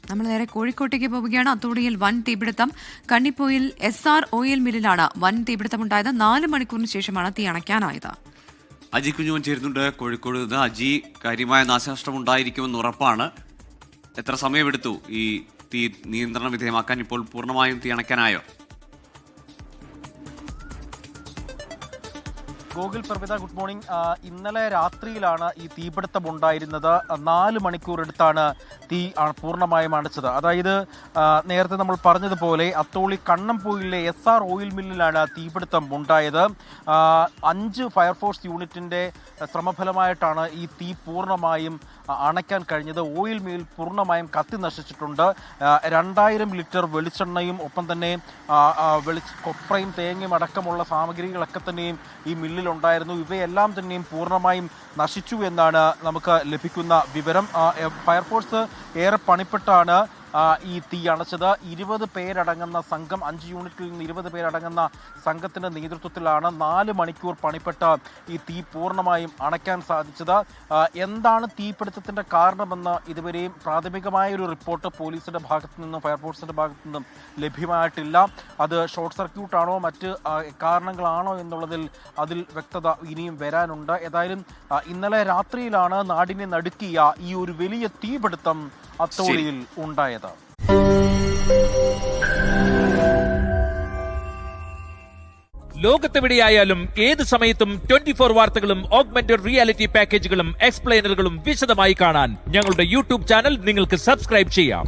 നമ്മൾ നേരെ കോഴിക്കോട്ടേക്ക് പോവുകയാണ്. അത്തോടിയിൽ വൻ തീപിടുത്തം. കണ്ണിപ്പോയിൽ SR ഓയിൽ മില്ലിലാണ് വൻ തീപിടുത്തമുണ്ടായത്. 4 മണിക്കൂറിന് ശേഷമാണ് തീ അണയ്ക്കാനായത്. അജി കുഞ്ഞുമൻ ചേരുന്നുണ്ട് കോഴിക്കോട് നിന്ന്. അജി, കാര്യമായ നാശനഷ്ടം ഉണ്ടായിരിക്കുമെന്ന് ഉറപ്പാണ്. എത്ര സമയമെടുത്തു ഈ തീ നിയന്ത്രണ വിധേയമാക്കാൻ? ഇപ്പോൾ പൂർണ്ണമായും തീ അണയ്ക്കാനായോ? Gokul, Pravitha, good morning. ഇന്നലെ രാത്രിയിലാണ് ഈ തീപിടുത്തം ഉണ്ടായിരുന്നത്. 4 മണിക്കൂർ എടുത്താണ് തീ പൂർണ്ണമായും അണച്ചത്. അതായത് നേരത്തെ നമ്മൾ പറഞ്ഞതുപോലെ അത്തോളി കണ്ണംപൊയിലെ SR ഓയിൽ മില്ലിലാണ് തീപിടുത്തം ഉണ്ടായത്. 5 ഫയർഫോഴ്സ് യൂണിറ്റിന്റെ ശ്രമഫലമായിട്ടാണ് ഈ തീ പൂർണ്ണമായും അണയ്ക്കാൻ കഴിഞ്ഞത്. ഓയിൽ മിൽ പൂർണ്ണമായും കത്തി നശിച്ചിട്ടുണ്ട്. 2000 ലിറ്റർ വെളിച്ചെണ്ണയും ഒപ്പം തന്നെ കൊപ്രയും തേങ്ങയും അടക്കമുള്ള സാമഗ്രികളൊക്കെ തന്നെയും ഈ മില്ലിലുണ്ടായിരുന്നു. ഇവയെല്ലാം തന്നെയും പൂർണ്ണമായും നശിച്ചു എന്നാണ് നമുക്ക് ലഭിക്കുന്ന വിവരം. ഫയർഫോഴ്സ് ഏറെ പണിപ്പെട്ടാണ് ഈ തീ അണച്ചത്. 20 പേരടങ്ങുന്ന സംഘം, 5 യൂണിറ്റിൽ നിന്ന് 20 പേരടങ്ങുന്ന സംഘത്തിന്റെ നേതൃത്വത്തിലാണ് 4 മണിക്കൂർ പണിപ്പെട്ട് ഈ തീ പൂർണ്ണമായും അണയ്ക്കാൻ സാധിച്ചത്. എന്താണ് തീപിടുത്തത്തിന്റെ കാരണമെന്ന് ഇതുവരെയും പ്രാഥമികമായ ഒരു റിപ്പോർട്ട് പോലീസിന്റെ ഭാഗത്തു നിന്നും ഫയർഫോഴ്സിന്റെ ഭാഗത്തു നിന്നും ലഭ്യമായിട്ടില്ല. അത് ഷോർട്ട് സർക്യൂട്ടാണോ മറ്റ് കാരണങ്ങളാണോ എന്നുള്ളതിൽ വ്യക്തത ഇനിയും വരാനുണ്ട്. ഏതായാലും ഇന്നലെ രാത്രിയിലാണ് നാടിനെ നടുക്കിയ ഈ ഒരു വലിയ തീപിടുത്തം അത്തോളിയിൽ ഉണ്ടായത്. ലോകത്തെവിടെയായാലും ഏത് സമയത്തും 24 വാർത്തകളും ഓഗ്മെന്റഡ് റിയാലിറ്റി പാക്കേജുകളും എക്സ്പ്ലെയിനറുകളും വിശദമായി കാണാൻ ഞങ്ങളുടെ യൂട്യൂബ് ചാനൽ നിങ്ങൾക്ക് സബ്സ്ക്രൈബ് ചെയ്യാം.